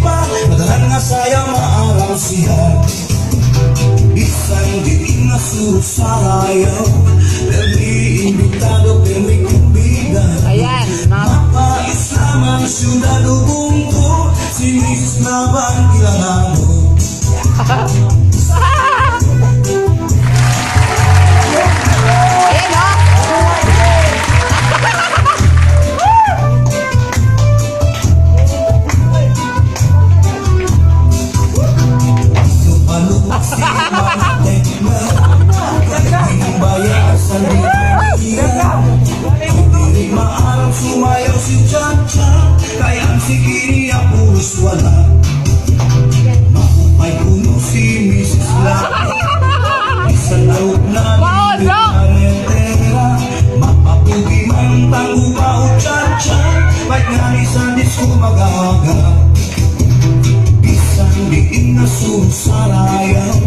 pa, madahan nga saya maaraw siya. Isang diin na susarayaw, permi imbitado, permi kumbigan. Ayan, Mapa-Islam ang syudado bungko, si Mrs. Naban Kilanano. ayan o. Lupa-lupa si Mantek na, kaya bayar sa liyan. Hindi maarang sumayaw si Chacha, kaya ang sikiri ang puros wala. Mahupay puno si Mrs. Lati, isang loob na nilitera. Mapapugi man tango pa o Chacha, ba't nga ni sa disco mag-aga. Isang diin na susarayaw,